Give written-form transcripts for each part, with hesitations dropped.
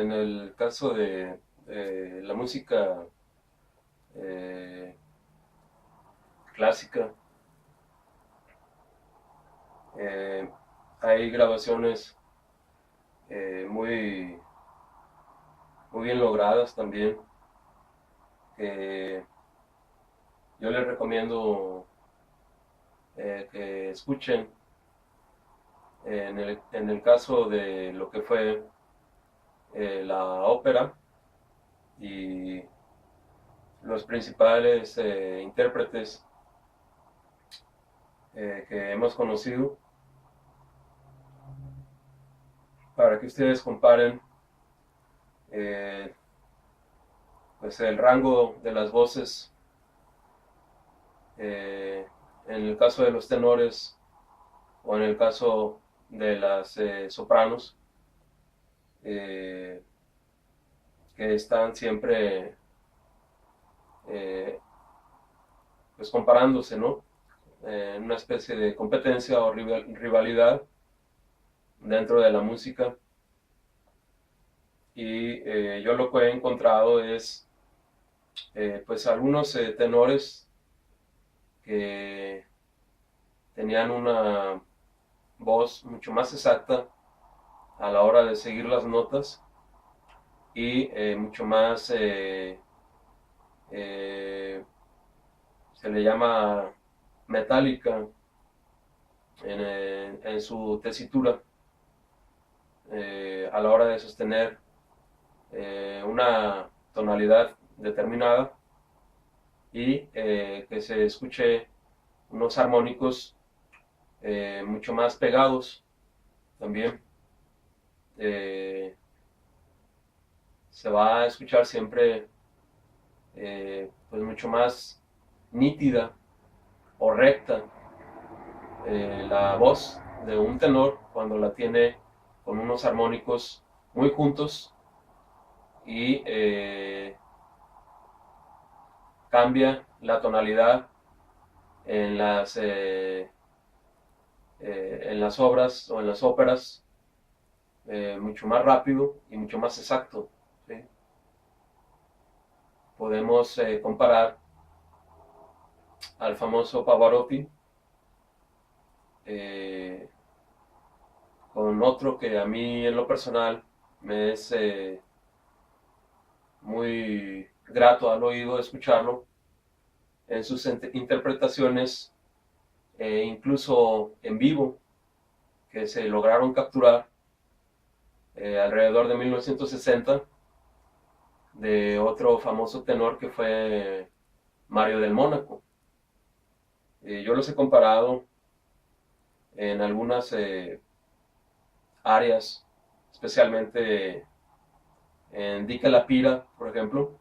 en el caso de la música eh, clásica, eh, hay grabaciones muy, muy bien logradas también, que yo les recomiendo que escuchen. En el caso de lo que fue la ópera y los principales intérpretes que hemos conocido, para que ustedes comparen eh, pues el rango de las voces. En el caso de los tenores o en el caso de las sopranos, eh, que están siempre eh, pues comparándose, ¿no? En una especie de competencia o rivalidad dentro de la música. Y yo lo que he encontrado es pues algunos tenores que tenían una voz mucho más exacta a la hora de seguir las notas y mucho más eh, se le llama metálica en su tesitura a la hora de sostener una tonalidad determinada y que se escuche unos armónicos mucho más pegados también. Eh, Se va a escuchar siempre pues mucho más nítida o recta la voz de un tenor cuando la tiene con unos armónicos muy juntos y cambia la tonalidad en las obras o en las óperas mucho más rápido y mucho más exacto, ¿sí? Podemos comparar al famoso Pavarotti eh, con otro que a mí en lo personal me es muy grato al oído escucharlo en sus interpretaciones, incluso en vivo, que se lograron capturar alrededor de 1960 de otro famoso tenor que fue Mario del Mónaco. Yo los he comparado en algunas áreas, especialmente en Dica la Pira, por ejemplo,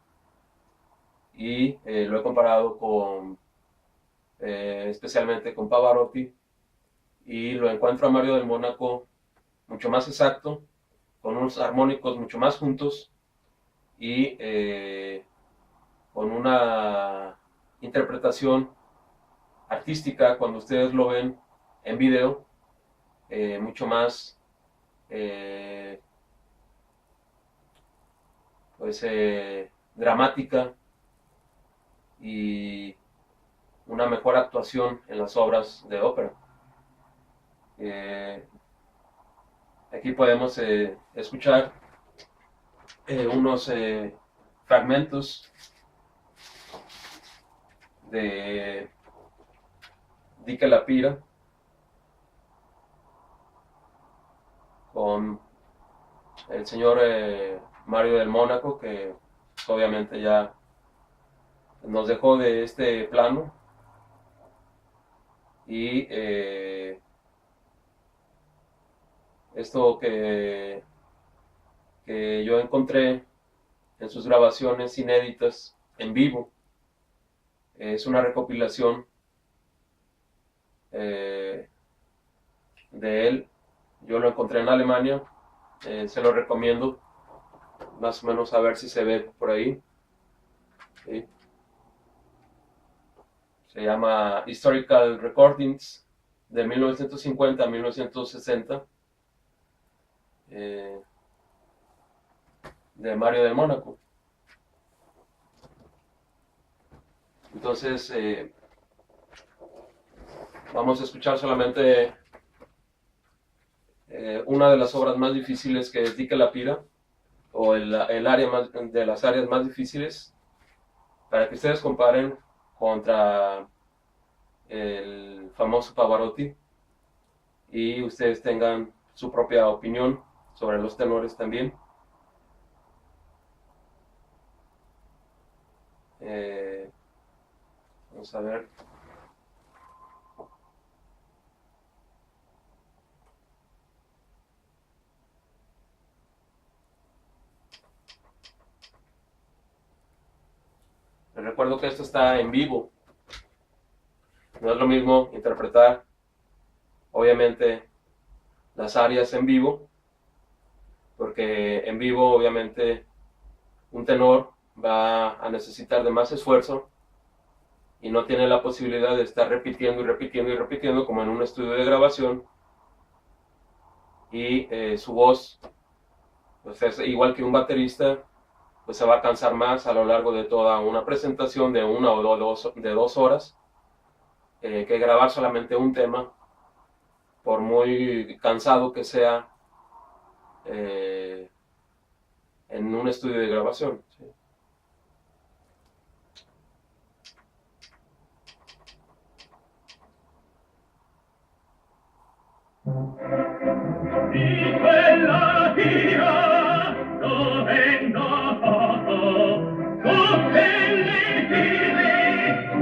y lo he comparado con especialmente con Pavarotti, y lo encuentro a Mario del Mónaco mucho más exacto, con unos armónicos mucho más juntos y con una interpretación artística cuando ustedes lo ven en video mucho más eh, pues dramática y una mejor actuación en las obras de ópera. Eh, Aquí podemos escuchar unos fragmentos de Dica la Pira con el señor Mario del Mónaco, que obviamente ya nos dejó de este plano, y esto que yo encontré en sus grabaciones inéditas en vivo es una recopilación eh, de él. Yo lo encontré en Alemania, se lo recomiendo, más o menos a ver si se ve por ahí. ¿Sí? Se llama Historical Recordings de 1950 a 1960. de Mario del Mónaco. Entonces, vamos a escuchar solamente una de las obras más difíciles, que es Dique la Pira, o el área de las áreas más difíciles, para que ustedes comparen contra el famoso Pavarotti y ustedes tengan su propia opinión sobre los tenores también. Vamos a ver. Les recuerdo que esto está en vivo. No es lo mismo interpretar, obviamente, las arias en vivo, porque en vivo, obviamente, un tenor va a necesitar de más esfuerzo y no tiene la posibilidad de estar repitiendo y repitiendo y repitiendo como en un estudio de grabación, y su voz, pues es igual que un baterista, pues se va a cansar más a lo largo de toda una presentación de 1 o 2 horas, que grabar solamente un tema, por muy cansado que sea en un estudio de grabación, ¿sí? Di quella via dove è nato, tutte le file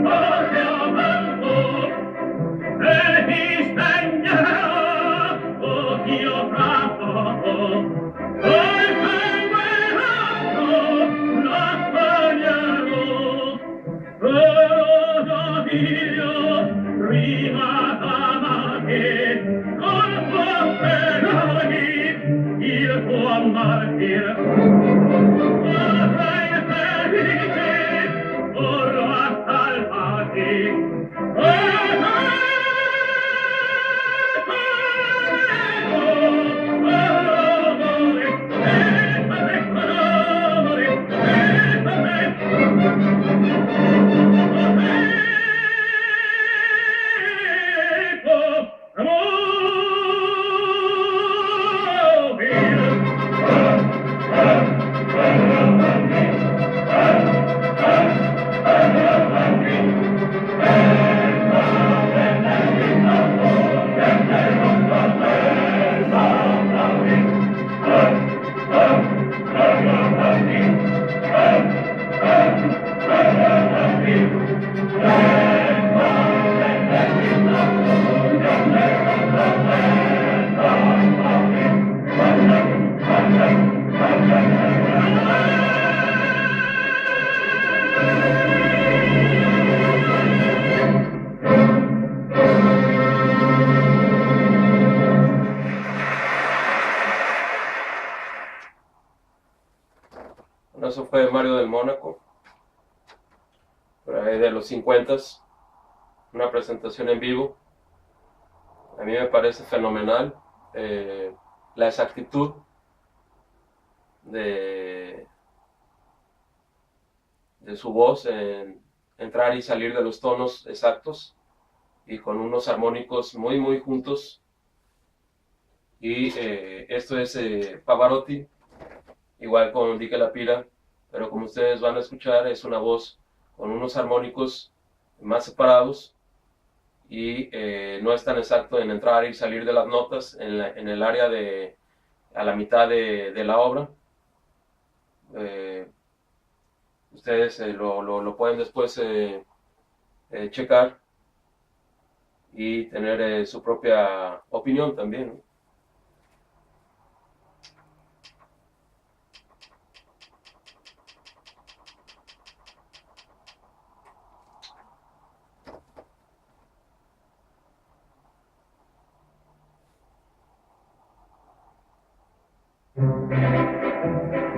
corre avanti, e ti spegnerà, oh Dio frato, e sanguinato la spagliarò, però da Dio prima d'amare, col il tuo martir vorrei felice ora a salvati Eso fue Mario del Mónaco, por ahí de los 50s, una presentación en vivo. A mí me parece fenomenal la exactitud de su voz en entrar y salir de los tonos exactos y con unos armónicos muy muy juntos. Y esto es Pavarotti, igual con Dique la Pira, pero como ustedes van a escuchar, es una voz con unos armónicos más separados y no es tan exacto en entrar y salir de las notas en el área de a la mitad de la obra. Ustedes lo pueden después checar y tener su propia opinión también, ¿no?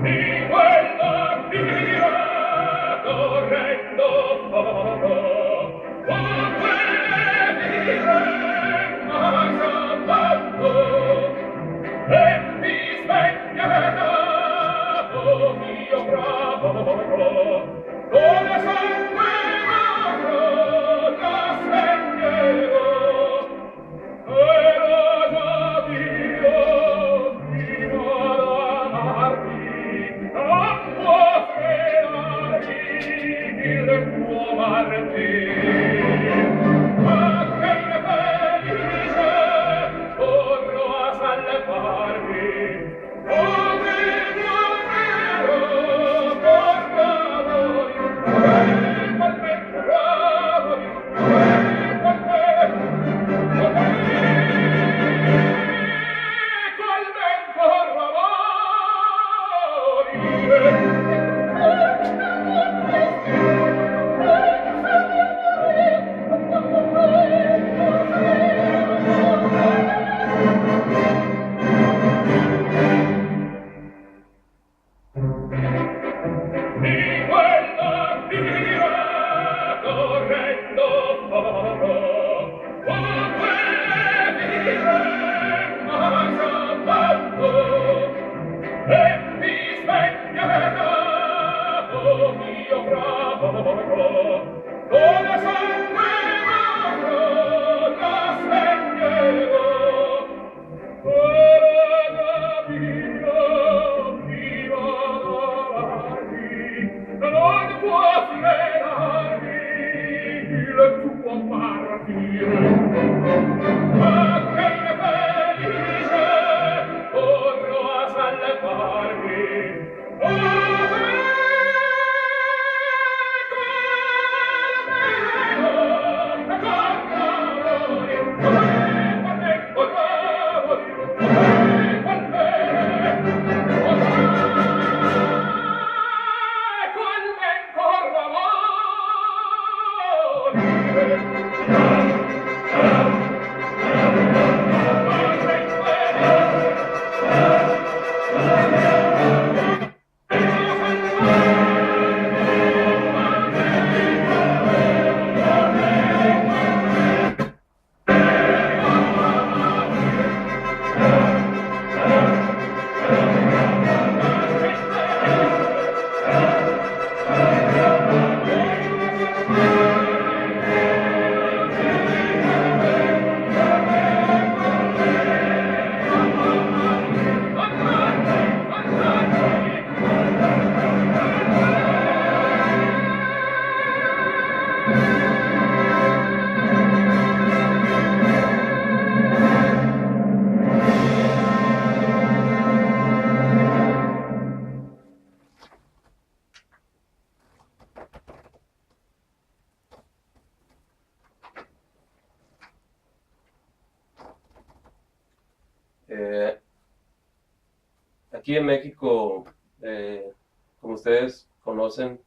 di quella via correndo poco, con quelle file corre avanti, e ti spegnerà, oh Aquí en México, como ustedes conocen,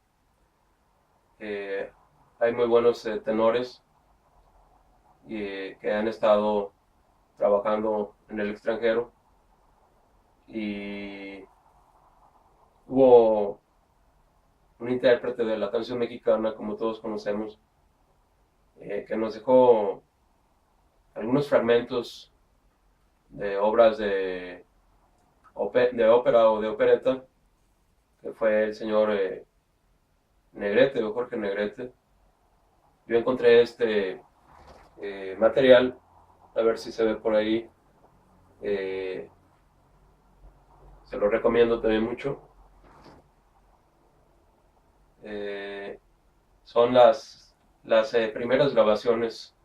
hay muy buenos tenores que han estado trabajando en el extranjero, y hubo un intérprete de la canción mexicana, como todos conocemos, que nos dejó algunos fragmentos de obras de ópera o de opereta, que fue el señor Negrete, o Jorge Negrete. Yo encontré este material, a ver si se ve por ahí. Se lo recomiendo también mucho. Son las primeras grabaciones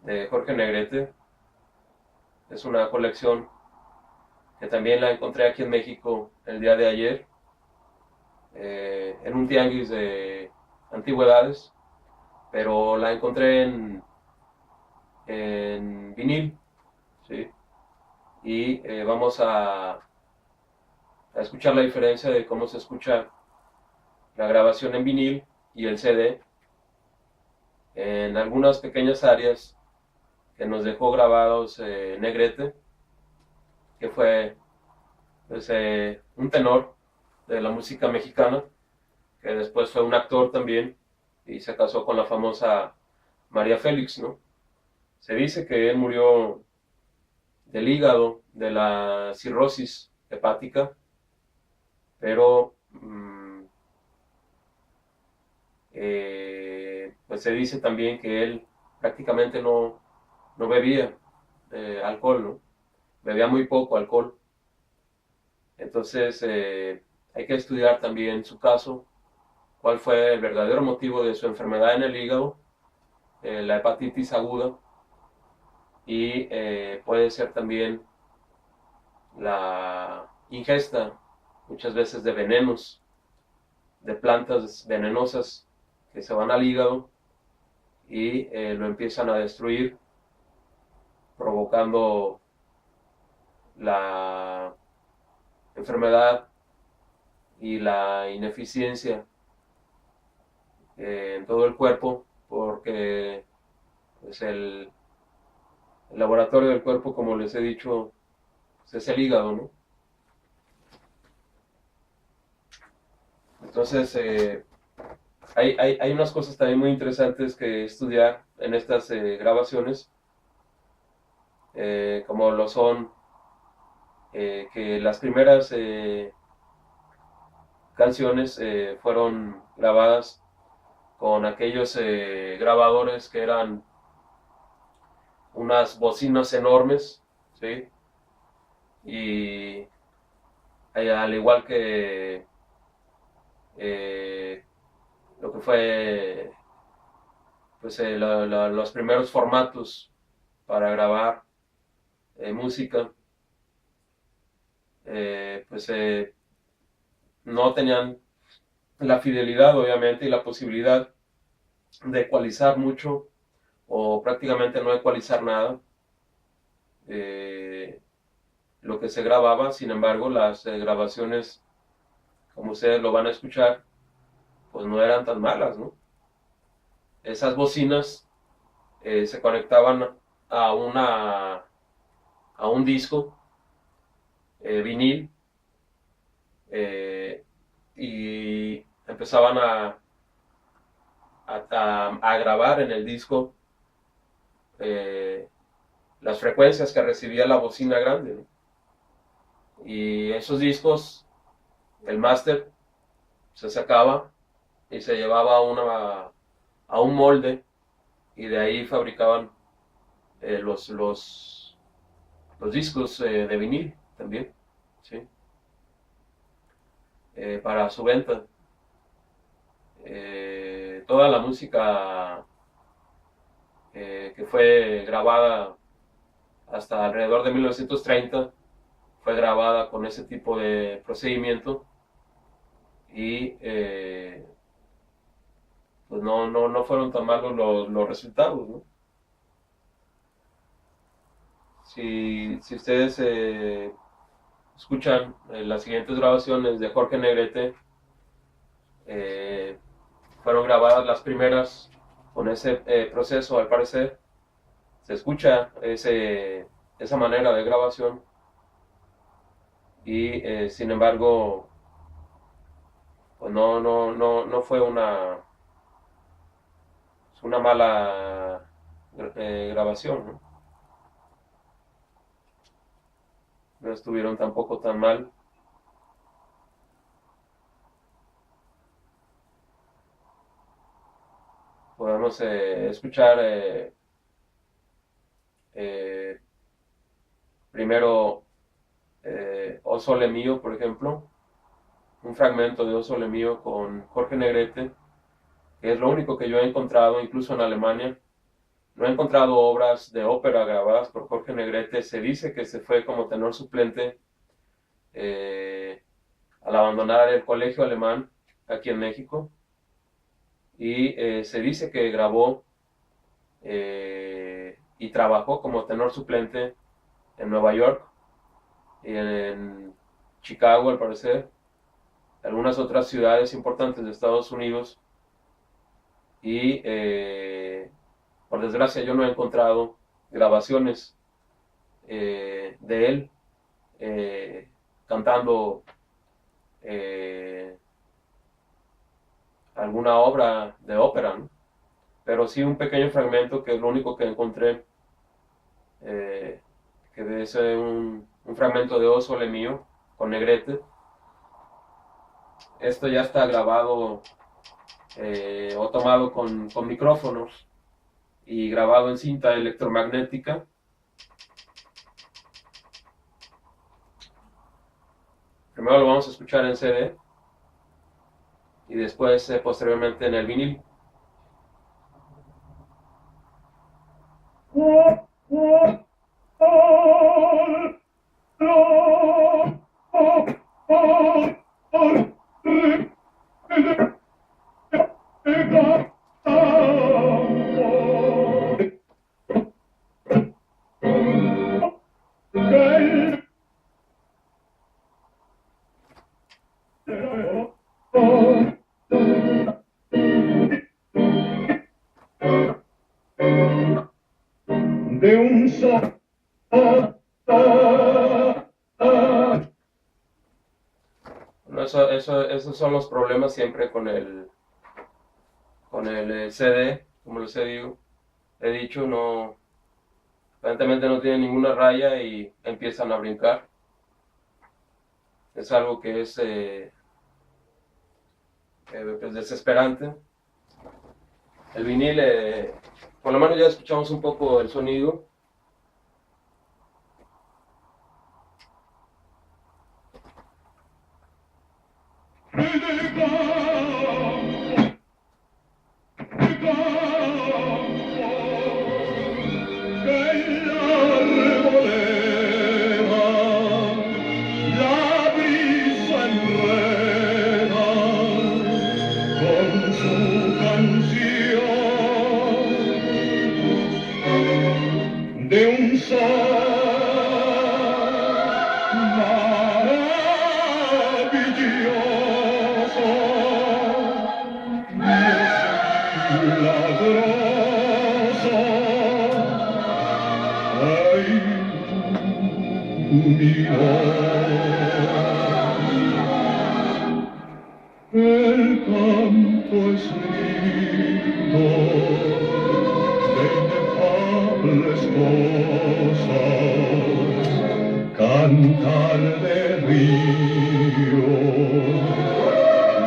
de Jorge Negrete. Es una colección que también la encontré aquí en México el día de ayer, en un tianguis de antigüedades, pero la encontré en vinil, ¿sí? Y vamos a escuchar la diferencia de cómo se escucha la grabación en vinil y el CD, en algunas pequeñas áreas que nos dejó grabados Negrete, que fue pues, un tenor de la música mexicana, que después fue un actor también y se casó con la famosa María Félix, ¿no? Se dice que él murió del hígado, de la cirrosis hepática, pero pues se dice también que él prácticamente no bebía alcohol, ¿no? Bebía muy poco alcohol. Entonces hay que estudiar también su caso cuál fue el verdadero motivo de su enfermedad en el hígado, la hepatitis aguda, y puede ser también la ingesta muchas veces de venenos, de plantas venenosas que se van al hígado y lo empiezan a destruir, provocando la enfermedad y la ineficiencia en todo el cuerpo, porque pues, el laboratorio del cuerpo, como les he dicho, pues, es el hígado, ¿no? Entonces, hay unas cosas también muy interesantes que estudiar en estas grabaciones, como lo son que las primeras canciones fueron grabadas con aquellos grabadores que eran unas bocinas enormes, ¿sí? Y al igual que lo que fue pues, los primeros formatos para grabar música, pues no tenían la fidelidad, obviamente, y la posibilidad de ecualizar mucho o prácticamente no ecualizar nada. Lo que se grababa, sin embargo, las grabaciones, como ustedes lo van a escuchar, pues no eran tan malas, ¿no? Esas bocinas se conectaban a a un disco vinil, y empezaban a grabar en el disco eh, las frecuencias que recibía la bocina grande, ¿no? Y esos discos, el máster, se sacaba y se llevaba a un molde, y de ahí fabricaban eh, los, los, los discos de vinil también, ¿sí? Para su venta. Toda la música que fue grabada hasta alrededor de 1930 fue grabada con ese tipo de procedimiento, y pues no fueron tan malos los resultados, ¿no? Si ustedes escuchan las siguientes grabaciones de Jorge Negrete, eh, fueron grabadas las primeras con ese proceso, al parecer. Se escucha esa manera de grabación, y sin embargo, pues no fue una mala grabación, ¿no? No estuvieron tampoco tan mal. Podemos escuchar eh, primero O Sole Mío, por ejemplo, un fragmento de O Sole Mío con Jorge Negrete, que es lo único que yo he encontrado, incluso en Alemania. No he encontrado obras de ópera grabadas por Jorge Negrete. Se dice que se fue como tenor suplente eh, al abandonar el colegio alemán aquí en México, y se dice que grabó y trabajó como tenor suplente en Nueva York y en Chicago, al parecer, algunas otras ciudades importantes de Estados Unidos, y por desgracia yo no he encontrado grabaciones de él cantando alguna obra de ópera, ¿no? Pero sí un pequeño fragmento que es lo único que encontré, eh, que es un fragmento de O Sole Mío con Negrete. Esto ya está grabado o tomado con micrófonos y grabado en cinta electromagnética. Primero lo vamos a escuchar en CD y después posteriormente en el vinil. De un solo Bueno, esos son los problemas siempre con el CD, como les he dicho, no, aparentemente no tiene ninguna raya y empiezan a brincar. Es algo que es pues desesperante. El vinil, por lo menos ya escuchamos un poco el sonido. de un sol maravilloso, milagroso, ay, el campo es lindo de inefables cosas, cantar de ríos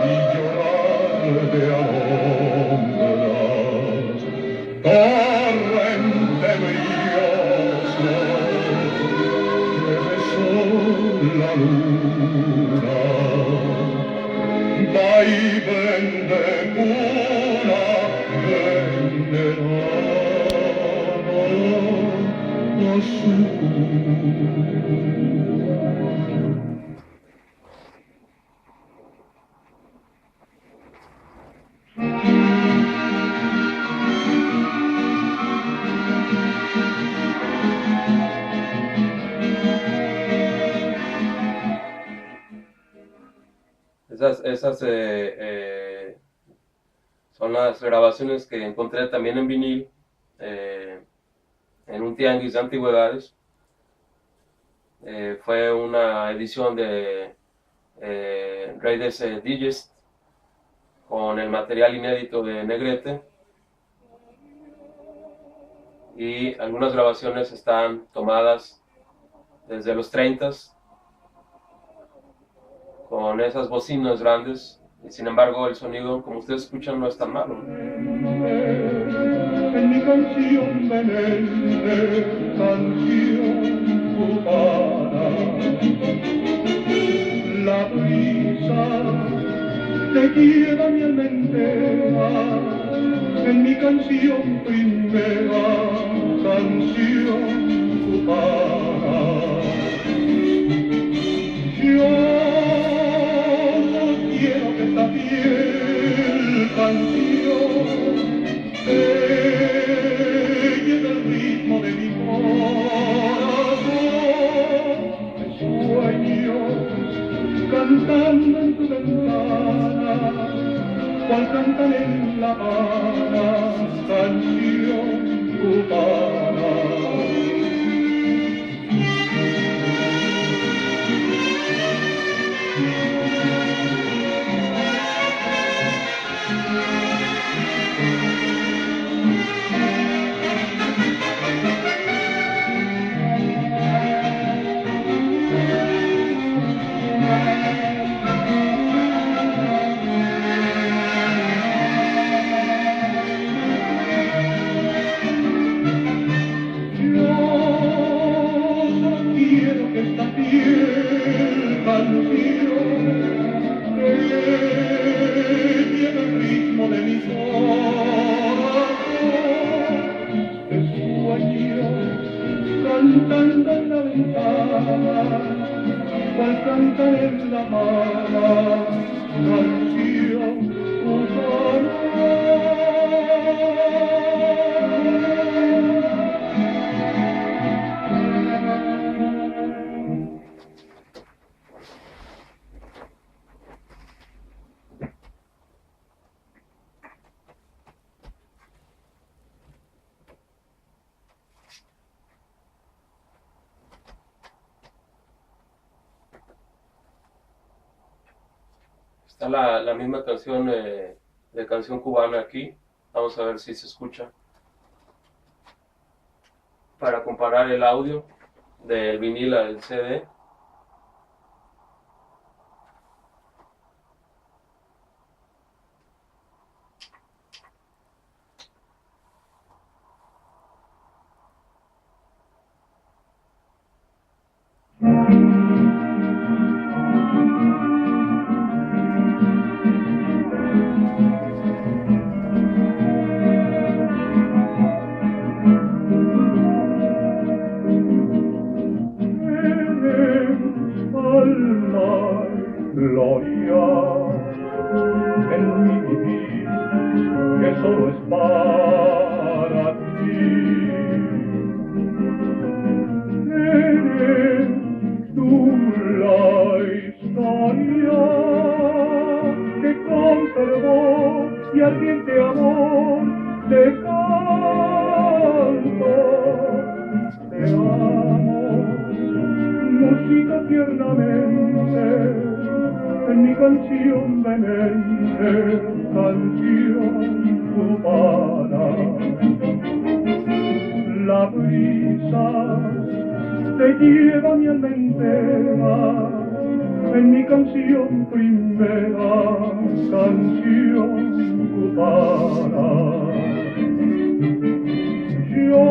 y llorar de alondras, torrente brioso que besó la luna, vaivén de cuna en verano azul. Esas son las grabaciones que encontré también en vinil, en un tianguis de antigüedades. Fue una edición de Raiders Digest con el material inédito de Negrete, y algunas grabaciones están tomadas desde los 30s con esas bocinas grandes, y sin embargo el sonido, como ustedes escuchan, no es tan malo. En mi canción venente, canción cubana, la brisa te lleva mi almendera, en mi canción primera, canción cubana. Yo quiero que esta fiel canción te lleve el ritmo de mi corazón. Me sueño cantando en tu ventana, cual cantan en La Habana, canción cubana. cantan en La Habana, canción cubana. Está la misma canción de canción cubana aquí. Vamos a ver si se escucha. Para comparar el audio del vinil al CD. Gloria en mi vivir, que solo es para ti. Eres tú la historia que con fervor y ardiente amor te canto. Te amo, música tiernamente, en mi canción vehemente, canción cubana. La brisa te lleva mi alma entera, en mi canción primera, canción cubana. Yo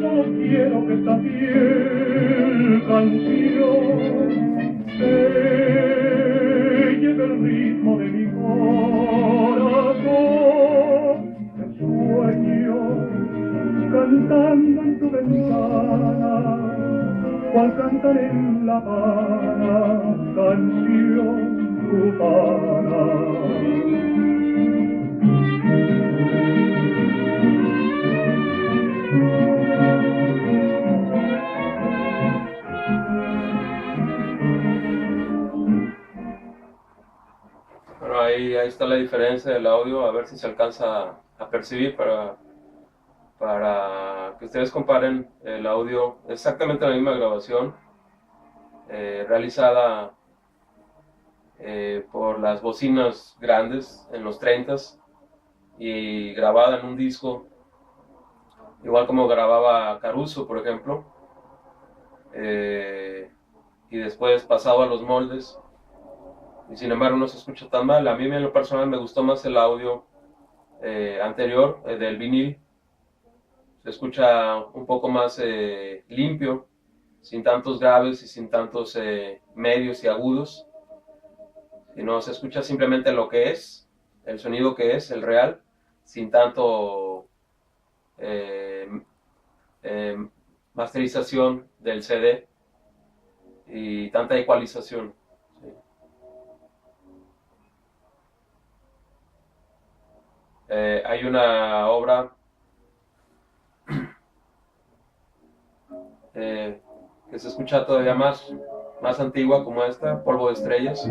solo quiero que esta fiel canción te lleve el ritmo de mi corazón. Te sueño cantando en tu ventana, cual cantan en La Habana, canción cubana. Bueno, ahí está la diferencia del audio, a ver si se alcanza a percibir para que ustedes comparen el audio, exactamente la misma grabación, realizada por las bocinas grandes en los 30s y grabada en un disco, igual como grababa Caruso, por ejemplo, y después pasado a los moldes, y sin embargo no se escucha tan mal. A mí en lo personal me gustó más el audio anterior, del vinil. Se escucha un poco más limpio, sin tantos graves y sin tantos medios y agudos, sino se escucha simplemente lo que es, el sonido que es, el real, sin tanto masterización del CD y tanta ecualización. ¿Sí? Hay una obra que se escucha todavía más antigua, como esta, Polvo de Estrellas.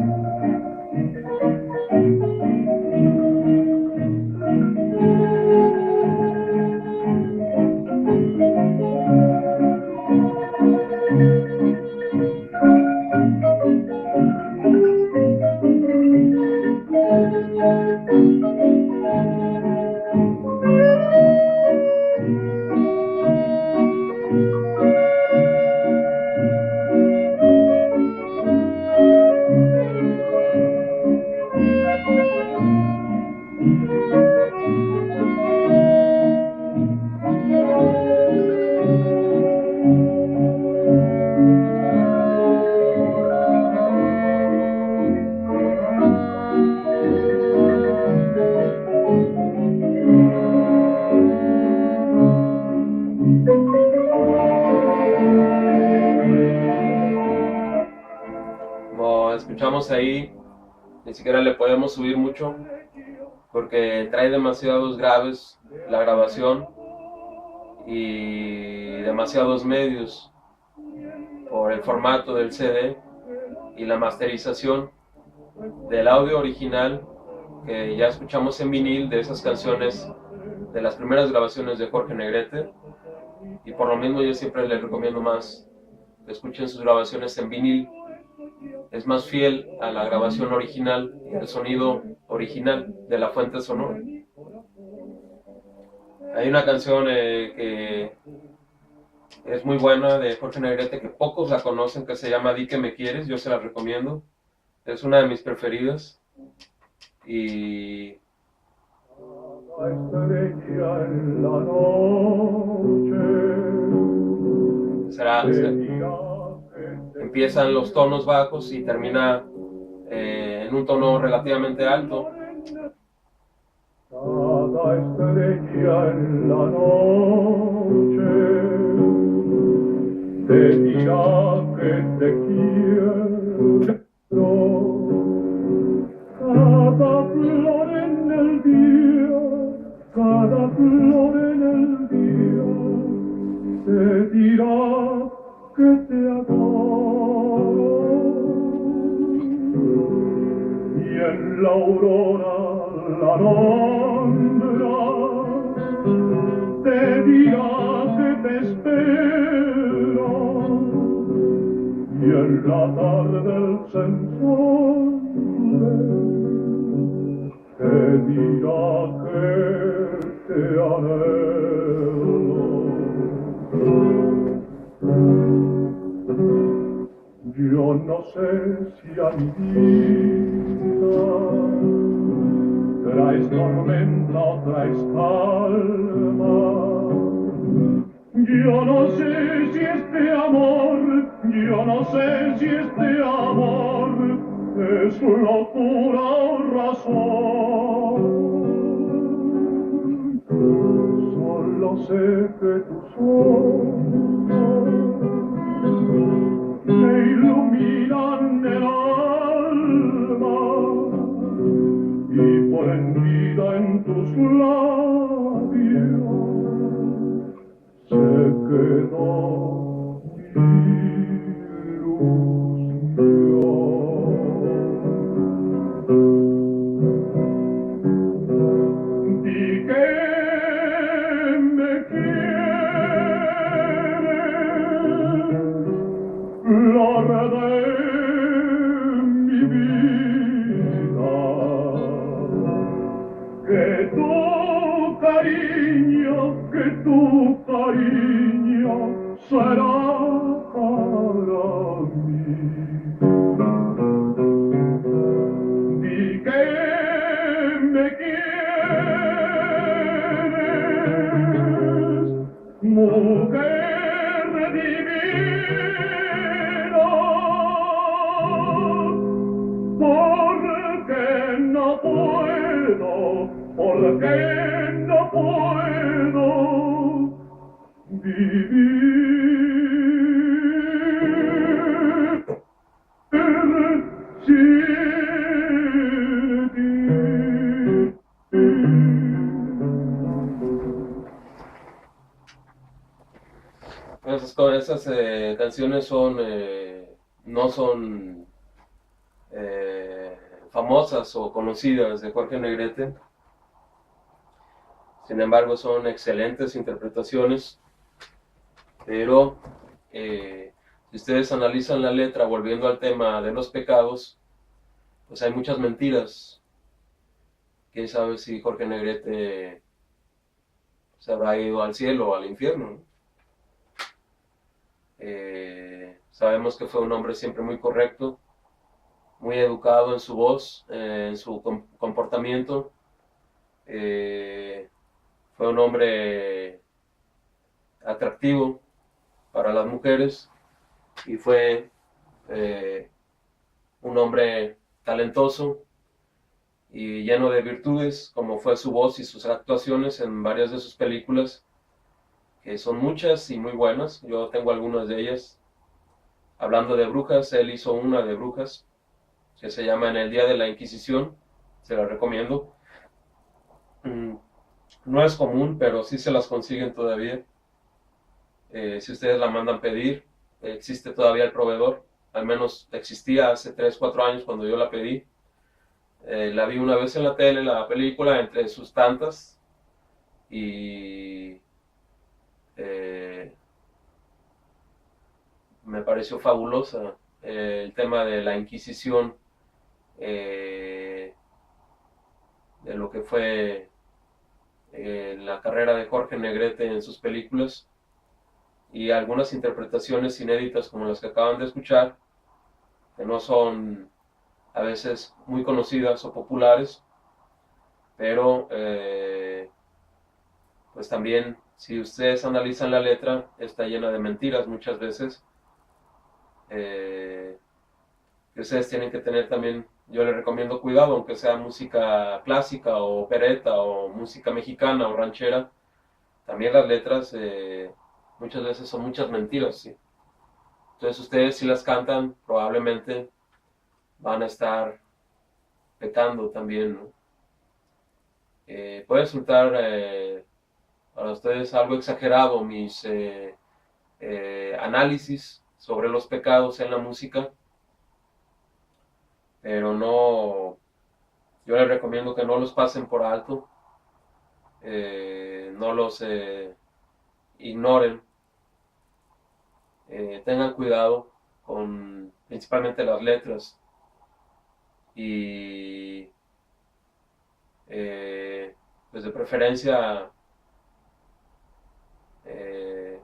dejamos ahí, ni siquiera le podemos subir mucho, porque trae demasiados graves la grabación y demasiados medios por el formato del CD y la masterización del audio original que ya escuchamos en vinil de esas canciones de las primeras grabaciones de Jorge Negrete. Y por lo mismo yo siempre les recomiendo más que escuchen sus grabaciones en vinil. Es más fiel a la grabación original y al sonido original de la fuente sonora. Hay una canción que es muy buena de Jorge Negrete, que pocos la conocen, que se llama Di que me quieres. Yo se la recomiendo, es una de mis preferidas. Y empiezan los tonos bajos y termina en un tono relativamente alto. Cada estrella en la noche te dirá que te quiero. Cada flor en el día, cada flor en el día te dirá que te adoro. Y en la aurora la alondra te dirá que te espera, y en la tarde el sensible te dirá que te anhelo. Yo no sé si a mi vida traes tormenta o traes calma. Yo no sé si este amor, yo no sé si este amor es locura o razón. Solo sé que tus ojos me iluminan el alma y ponen vida en tus labios se quedó mi ilusión. Di que me quieres, flor de mi vida, que tu cariño será para mí. Di que me quieres, mujer divina, porque no puedo vivir sin ti. Esas canciones son no son famosas o conocidas de Jorge Negrete. Sin embargo, son excelentes interpretaciones. Pero si ustedes analizan la letra, volviendo al tema de los pecados, pues hay muchas mentiras. Quién sabe si Jorge Negrete se habrá ido al cielo o al infierno, ¿no? Sabemos que fue un hombre siempre muy correcto, muy educado en su voz, en su comportamiento. Fue un hombre atractivo para las mujeres y fue un hombre talentoso y lleno de virtudes, como fue su voz y sus actuaciones en varias de sus películas, que son muchas y muy buenas. Yo tengo algunas de ellas. Hablando de brujas, él hizo una de brujas, que se llama En el Día de la Inquisición, se la recomiendo. No es común, pero sí se las consiguen todavía. Si ustedes la mandan pedir, existe todavía el proveedor, al menos existía hace 3 4 años cuando yo la pedí. La vi una vez en la tele, la película, entre sus tantas, y eh, me pareció fabulosa. El tema de la Inquisición, eh, de lo que fue la carrera de Jorge Negrete en sus películas, y algunas interpretaciones inéditas como las que acaban de escuchar, que no son a veces muy conocidas o populares, pero pues también si ustedes analizan la letra está llena de mentiras muchas veces, que ustedes tienen que tener también. Yo les recomiendo cuidado, aunque sea música clásica o opereta o música mexicana o ranchera, también las letras muchas veces son muchas mentiras, ¿sí? Entonces ustedes si las cantan probablemente van a estar pecando también, ¿no? Puede resultar para ustedes algo exagerado mis análisis sobre los pecados en la música, pero no, yo les recomiendo que no los pasen por alto, no los ignoren, tengan cuidado con principalmente las letras, y pues de preferencia eh,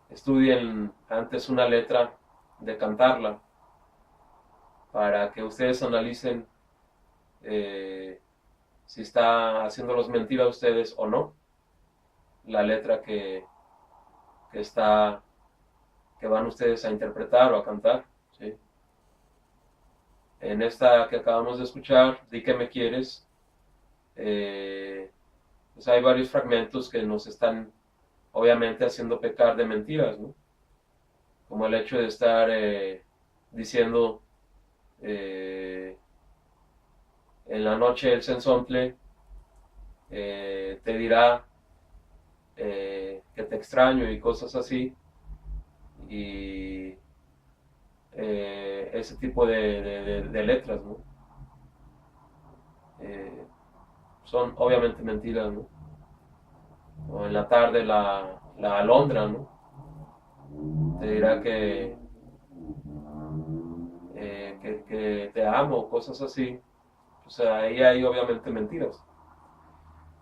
estudien antes una letra de cantarla para que ustedes analicen eh, si está haciéndolos mentir a ustedes o no la letra que está que van ustedes a interpretar o a cantar, ¿sí? En esta que acabamos de escuchar, Di que me quieres, pues hay varios fragmentos que nos están obviamente haciendo pecar de mentiras, ¿no? Como el hecho de estar diciendo eh, en la noche el sensontle te dirá que te extraño y cosas así, y ese tipo de letras, ¿no? Eh, Son obviamente mentiras, ¿no? O en la tarde la alondra, ¿no? Te dirá que te amo, cosas así. O sea, ahí hay obviamente mentiras.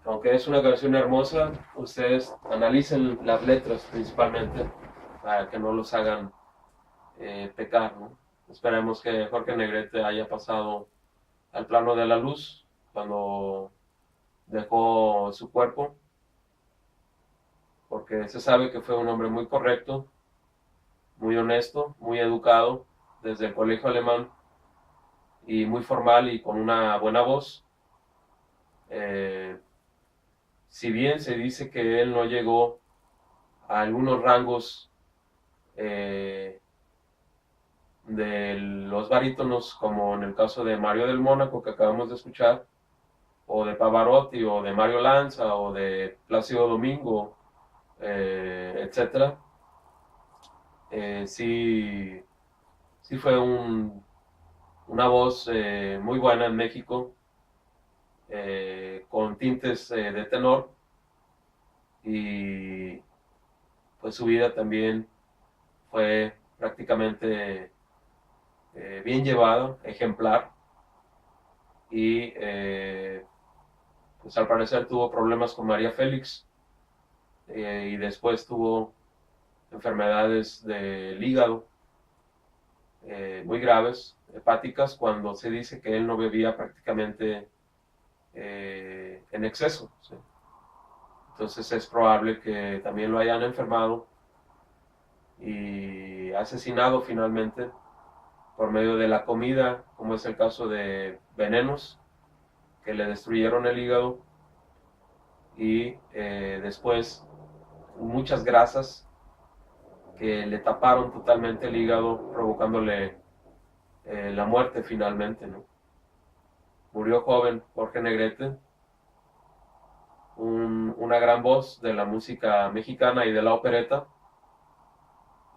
Aunque es una canción hermosa, ustedes analicen las letras principalmente para que no los hagan pecar, ¿no? Esperemos que Jorge Negrete haya pasado al plano de la luz cuando dejó su cuerpo, porque se sabe que fue un hombre muy correcto, muy honesto, muy educado desde el colegio alemán, y muy formal y con una buena voz. Eh, si bien se dice que él no llegó a algunos rangos eh, de los barítonos, como en el caso de Mario del Mónaco que acabamos de escuchar, o de Pavarotti, o de Mario Lanza, o de Plácido Domingo, etcétera. Sí, sí fue una voz muy buena en México, con tintes de tenor, y pues su vida también fue prácticamente bien llevada, ejemplar, y pues al parecer tuvo problemas con María Félix, y después tuvo enfermedades del hígado muy graves, hepáticas, cuando se dice que él no bebía prácticamente en exceso, ¿sí? Entonces es probable que también lo hayan enfermado y asesinado finalmente por medio de la comida, como es el caso de venenos que le destruyeron el hígado, y después muchas grasas que le taparon totalmente el hígado, provocándole la muerte finalmente, ¿no? Murió joven Jorge Negrete, una gran voz de la música mexicana y de la opereta,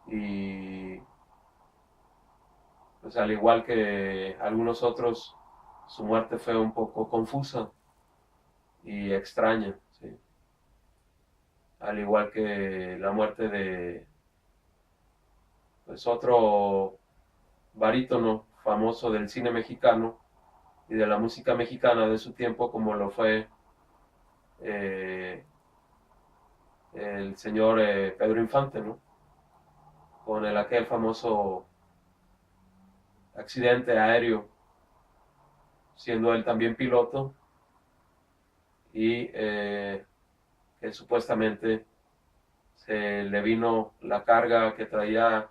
y pues al igual que algunos otros, su muerte fue un poco confusa y extraña, ¿sí? Al igual que la muerte de pues otro barítono famoso del cine mexicano y de la música mexicana de su tiempo, como lo fue eh, el señor Pedro Infante, ¿no? Con aquel famoso accidente aéreo, siendo él también piloto, y que supuestamente se le vino la carga que traía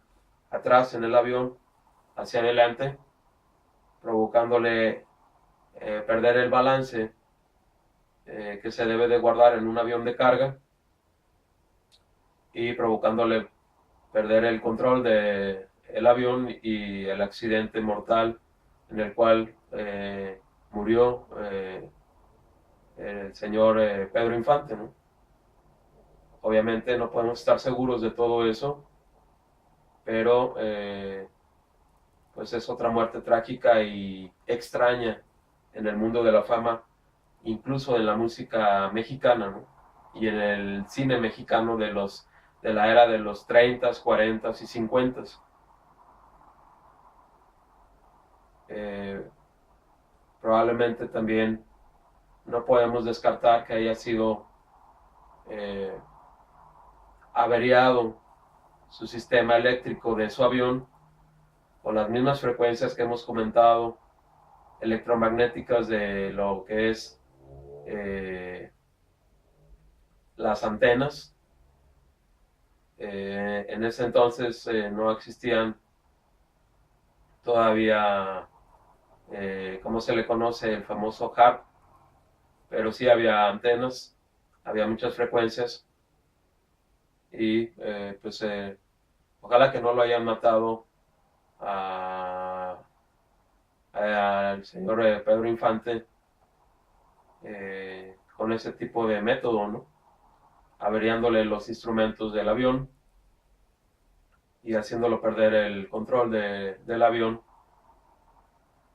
atrás en el avión hacia adelante, provocándole perder el balance que se debe de guardar en un avión de carga, y provocándole perder el control del avión, y el accidente mortal en el cual murió el señor Pedro Infante, ¿no? Obviamente no podemos estar seguros de todo eso, pero pues es otra muerte trágica y extraña en el mundo de la fama, incluso en la música mexicana, ¿no? Y en el cine mexicano de la era de los 30s, 40s y 50s. Probablemente también no podemos descartar que haya sido eh, averiado su sistema eléctrico de su avión, con las mismas frecuencias que hemos comentado, electromagnéticas, de lo que es las antenas. En ese entonces no existían todavía, como se le conoce, el famoso HARP, pero sí había antenas, había muchas frecuencias, y pues ojalá que no lo hayan matado al señor Pedro Infante con ese tipo de método, ¿no? Averiándole los instrumentos del avión y haciéndolo perder el control del avión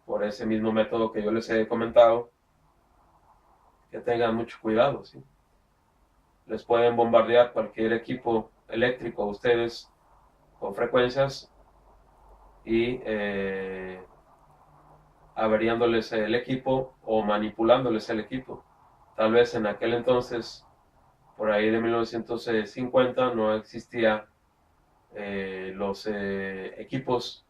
por ese mismo método que yo les he comentado. Que tengan mucho cuidado, ¿sí? Les pueden bombardear cualquier equipo eléctrico a ustedes con frecuencias, y averiándoles el equipo o manipulándoles el equipo. Tal vez en aquel entonces, por ahí de 1950, no existía los equipos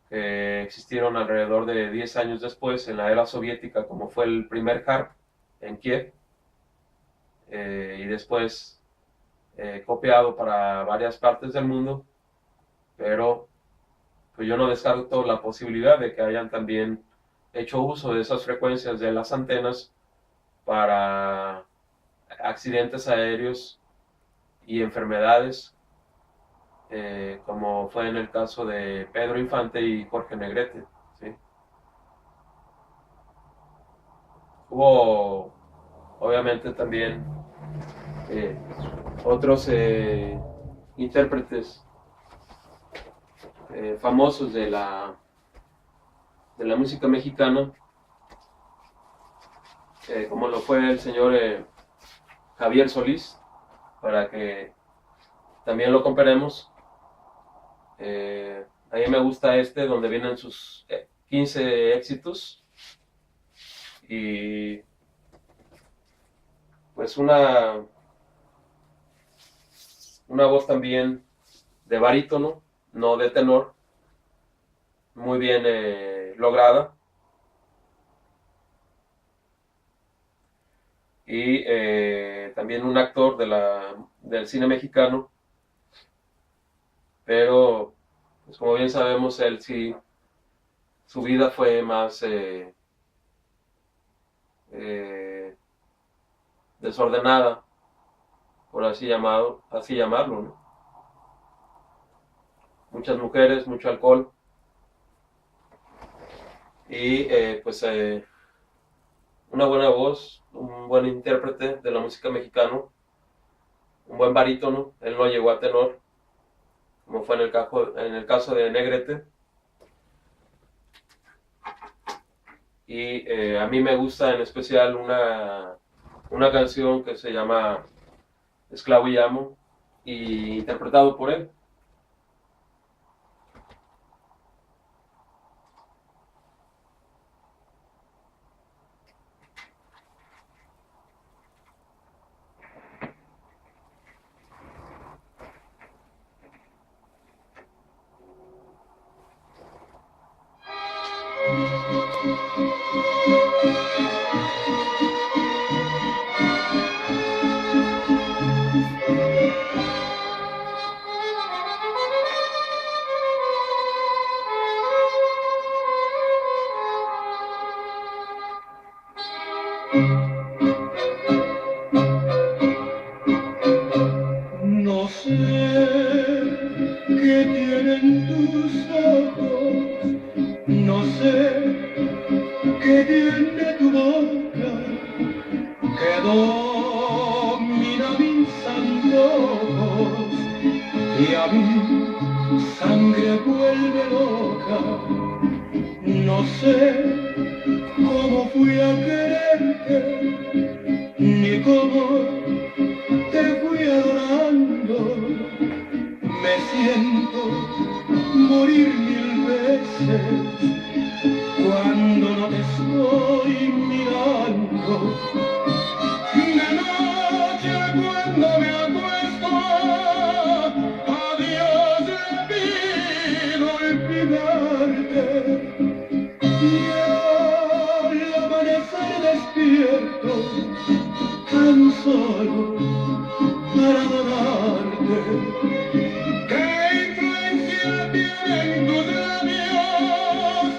que existieron alrededor de 10 años después en la era soviética, como fue el primer HARP en Kiev, y después copiado para varias partes del mundo. Pero pues yo no descarto la posibilidad de que hayan también hecho uso de esas frecuencias de las antenas para accidentes aéreos y enfermedades, como fue en el caso de Pedro Infante y Jorge Negrete, ¿sí? Hubo obviamente también eh, otros intérpretes famosos de la música mexicana, como lo fue el señor Javier Solís, para que también lo comparemos. A mí me gusta donde vienen sus 15 éxitos, y pues una voz también de barítono, no de tenor, muy bien lograda, y también un actor del cine mexicano, pero pues como bien sabemos, él sí, su vida fue más desordenada, por así llamarlo, ¿no? Muchas mujeres, mucho alcohol, y una buena voz, un buen intérprete de la música mexicana, un buen barítono. Él no llegó a tenor, como fue en el caso de Negrete. Y a mí me gusta en especial una canción que se llama Esclavo y Amo, y interpretado por él. No sé qué tienen tus ojos, no sé qué tiene tu boca, que domina mis antojos y a mi sangre vuelve loca. No sé cómo fui a quererte, ni cómo te fui adorando. Me siento morir mil veces cuando no te estoy mirando. De noche cuando me acuesto, a Dios le pido olvidarte. Y al amanecer despierto, tan solo para adorarte. ¿Qué influencia tienen tus labios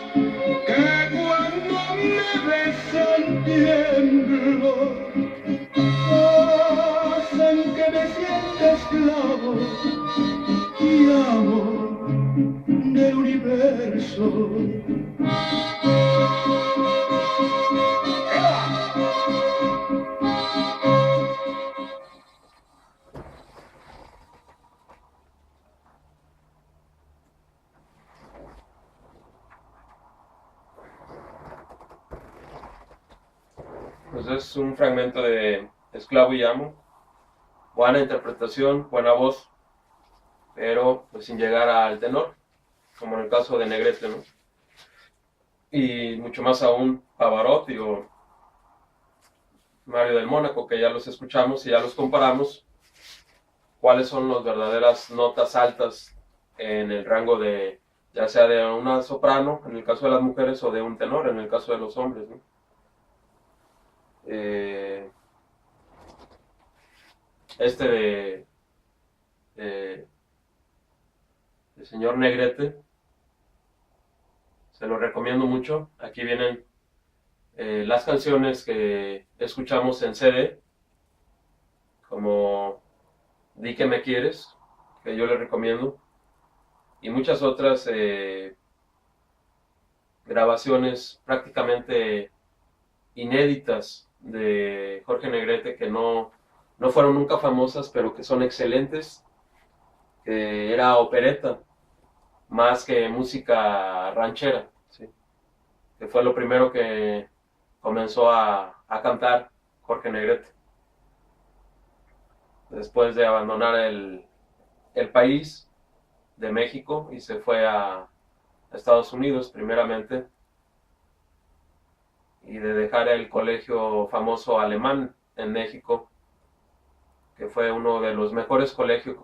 que cuando me besan tiemblo? Hacen que me sienta esclavo y amo del universo. Pues es un fragmento de Esclavo y Amo. Buena interpretación, buena voz, pero pues sin llegar al tenor, como en el caso de Negrete, ¿no? Y mucho más aún Pavarotti o Mario del Mónaco, que ya los escuchamos y ya los comparamos, cuáles son las verdaderas notas altas en el rango de, ya sea de una soprano, en el caso de las mujeres, o de un tenor, en el caso de los hombres, ¿no? Este de, de señor Negrete, se lo recomiendo mucho. Aquí vienen las canciones que escuchamos en CD, como Di que me quieres, que yo le recomiendo, y muchas otras grabaciones prácticamente inéditas de Jorge Negrete que no fueron nunca famosas, pero que son excelentes, que era opereta más que música ranchera, ¿sí? Que fue lo primero que comenzó a cantar Jorge Negrete después de abandonar el país de México y se fue a Estados Unidos primeramente, y de dejar el colegio famoso alemán en México, que fue uno de los mejores colegios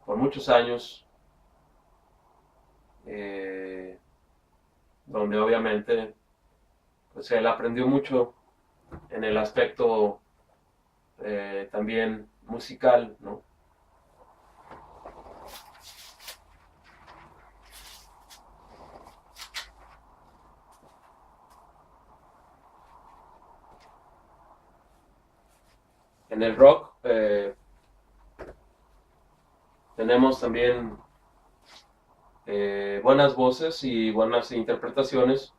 por muchos años, eh, donde obviamente pues él aprendió mucho en el aspecto también musical, ¿no? En el rock tenemos también buenas voces y buenas interpretaciones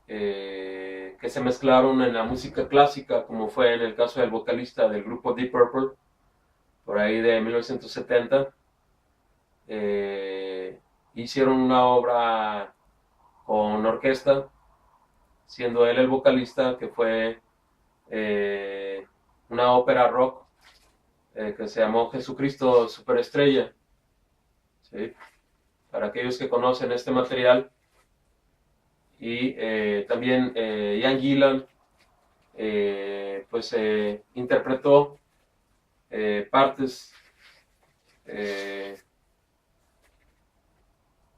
que se mezclaron en la música clásica, como fue en el caso del vocalista del grupo Deep Purple, por ahí de 1970. Hicieron una obra con orquesta, siendo él el vocalista, que fue una ópera rock que se llamó Jesucristo Superestrella. ¿Sí? Para aquellos que conocen este material. Y también Ian Gillan pues interpretó partes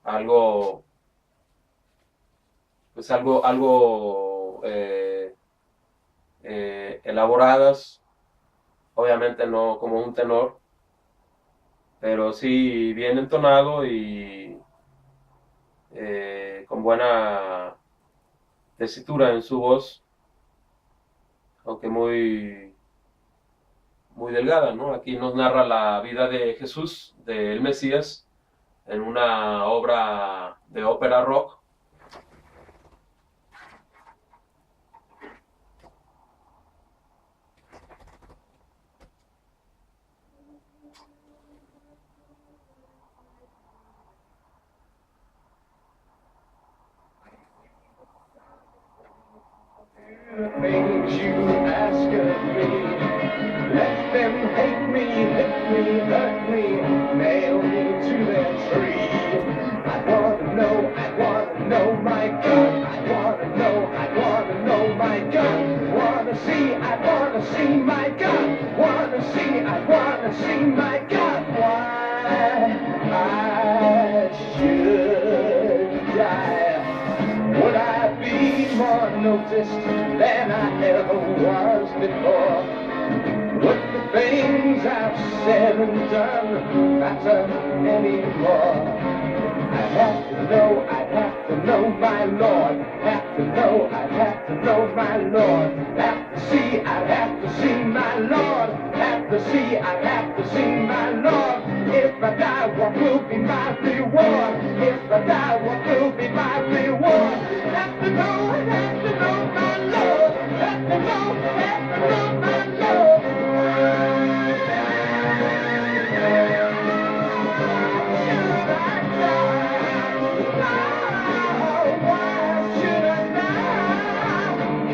algo pues algo elaboradas, obviamente no como un tenor, pero sí bien entonado y con buena tesitura en su voz, aunque muy delgada, ¿no? Aquí nos narra la vida de Jesús, del Mesías, en una obra de ópera rock. Things you ask of me, let them hate me, hit me, hurt me, nail me to their tree. I wanna know my God. I wanna know my God. I wanna see my God. I wanna see my God. Why I should die? Would I be more noticed than I ever was before? Would the things I've said and done matter anymore? I'd have to know my Lord. I'd have to know my Lord. I'd have to see my Lord. I'd have to see my Lord. If I die, what will be my reward? If I die, what will be my reward? Have to know my Lord. Have to know my Lord.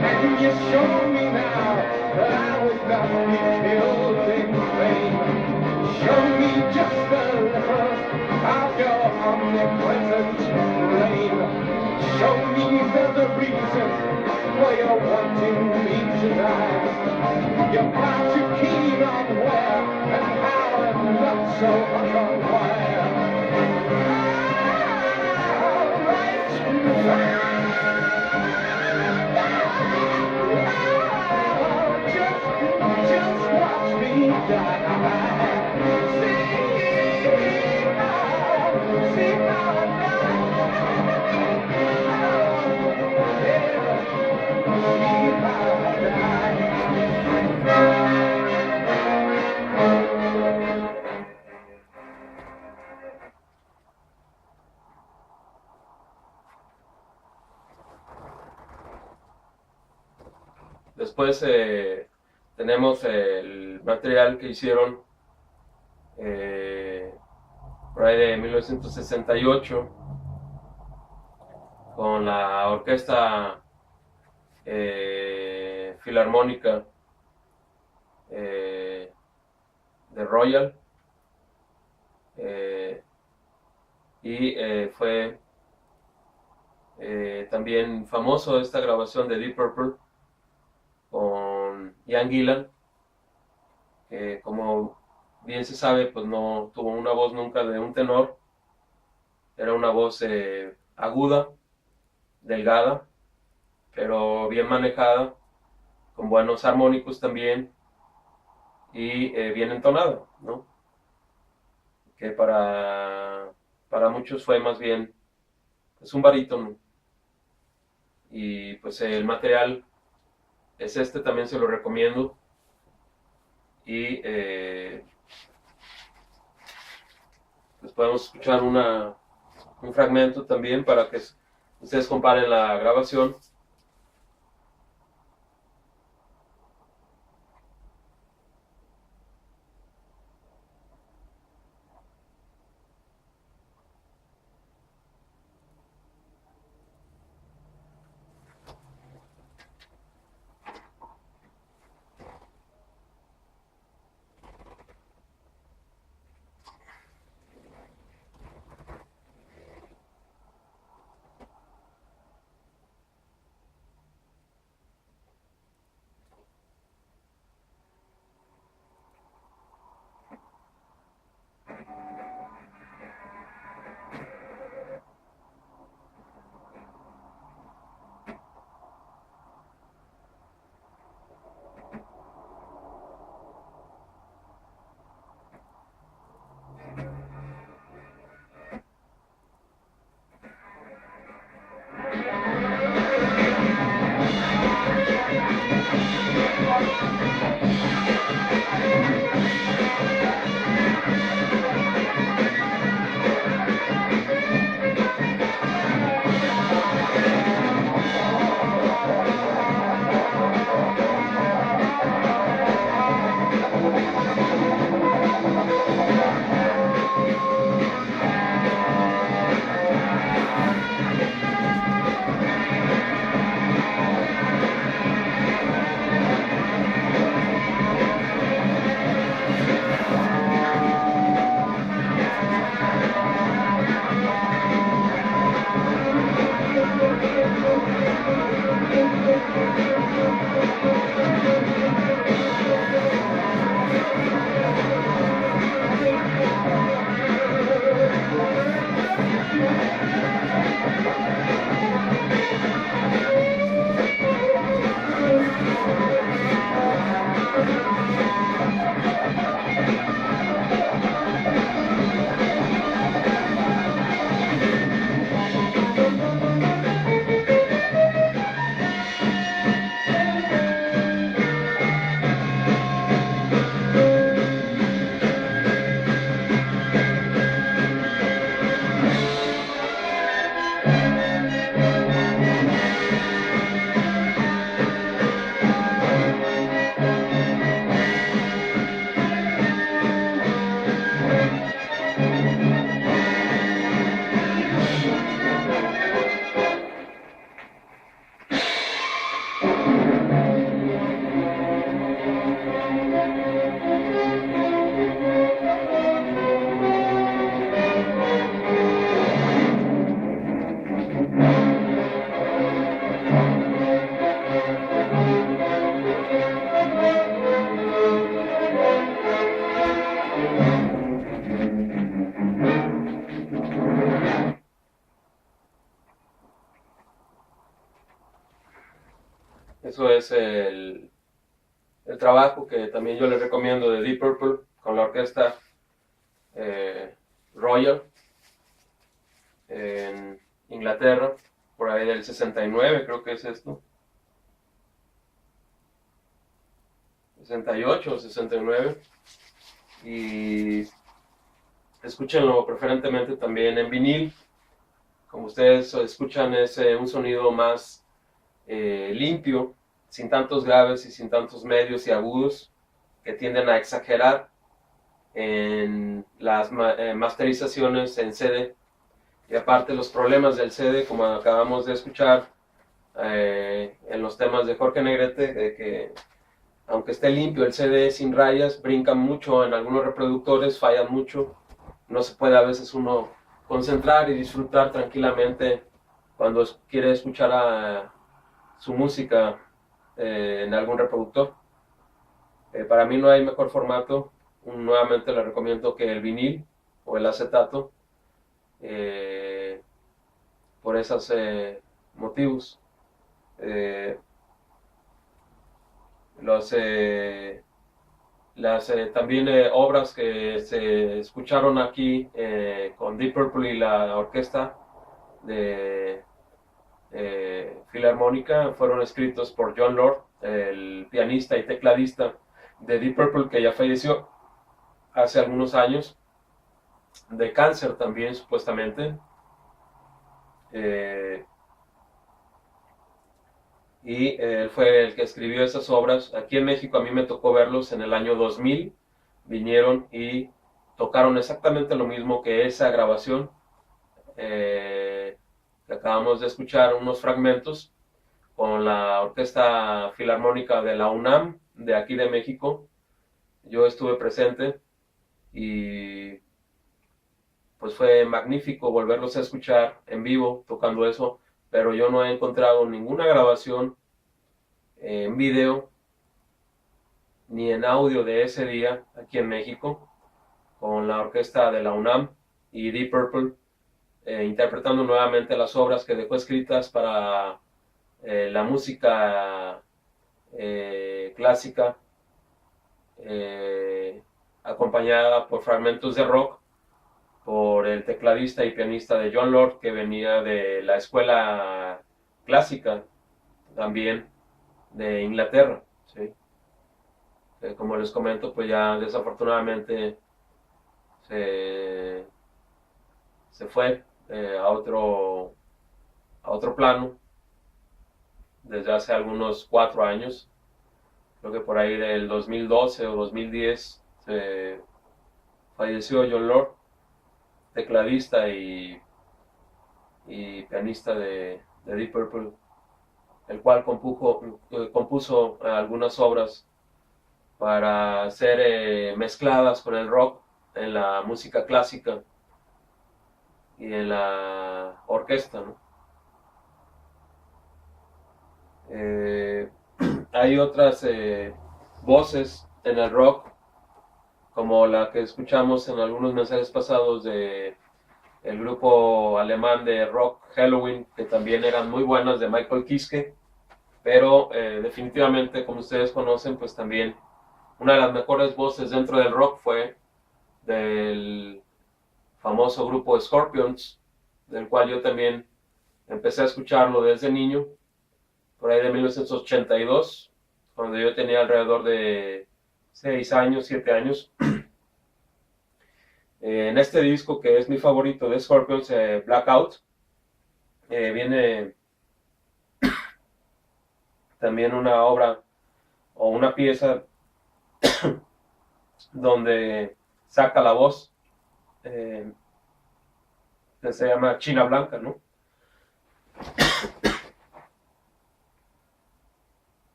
Can you show me now that I would not be killed in vain? Show me just a little of your omnipresent reign. Show me the reason for your wanting me to die. You're far too keen on where and how and not so much on why. Just watch me die. See how I Después tenemos el material que hicieron por ahí de 1968 con la orquesta filarmónica de Royal, y fue también famoso esta grabación de Deep Purple con Ian Gillan, que como bien se sabe, pues no tuvo una voz nunca de un tenor, era una voz aguda, delgada, pero bien manejada, con buenos armónicos también, y bien entonada, ¿no? Que para muchos fue más bien pues un barítono. Y pues el material es este, también se lo recomiendo. Y Les podemos escuchar un fragmento también para que ustedes comparen la grabación. Eso es el trabajo que también yo les recomiendo de Deep Purple con la orquesta Royal en Inglaterra, por ahí del 69 creo que es esto. 68 o 69. Y escúchenlo preferentemente también en vinil. Como ustedes escuchan, es un sonido más limpio, sin tantos graves y sin tantos medios y agudos que tienden a exagerar en las masterizaciones en CD. Y aparte los problemas del CD, como acabamos de escuchar en los temas de Jorge Negrete, de que aunque esté limpio el CD sin rayas, brincan mucho en algunos reproductores, fallan mucho, no se puede a veces uno concentrar y disfrutar tranquilamente cuando quiere escuchar su música en algún reproductor. Para mí no hay mejor formato, nuevamente le recomiendo que el vinil o el acetato, por esos motivos. Las también obras que se escucharon aquí con Deep Purple y la orquesta de Filarmónica fueron escritos por Jon Lord, el pianista y tecladista de Deep Purple, que ya falleció hace algunos años. de cáncer también, supuestamente. Eh, y él fue el que escribió esas obras. Aquí en México a mí me tocó verlos en el año 2000. Vinieron y tocaron exactamente lo mismo que esa grabación que acabamos de escuchar, unos fragmentos, con la Orquesta Filarmónica de la UNAM, de aquí de México. Yo estuve presente y pues fue magnífico volverlos a escuchar en vivo tocando eso, pero yo no he encontrado ninguna grabación en video ni en audio de ese día aquí en México con la orquesta de la UNAM y Deep Purple interpretando nuevamente las obras que dejó escritas para la música clásica, eh, acompañada por fragmentos de rock por el tecladista y pianista de John Lord, que venía de la escuela clásica también de Inglaterra, ¿sí? Como les comento, pues ya desafortunadamente se, se fue a otro plano desde hace algunos 4 años. Creo que por ahí del 2012 o 2010 falleció John Lord, tecladista y pianista de Deep Purple, el cual compuso algunas obras para ser mezcladas con el rock en la música clásica y en la orquesta, ¿no? Eh, hay otras voces en el rock, como la que escuchamos en algunos mensajes pasados de el grupo alemán de rock Halloween, que también eran muy buenas, de Michael Kiske, pero definitivamente, como ustedes conocen, pues también una de las mejores voces dentro del rock fue del famoso grupo Scorpions, del cual yo también empecé a escucharlo desde niño, por ahí de 1982, cuando yo tenía alrededor de 6 años, 7 años. En este disco, que es mi favorito de Scorpions, Blackout, viene también una obra o una pieza donde saca la voz, que se llama China Blanca, ¿no?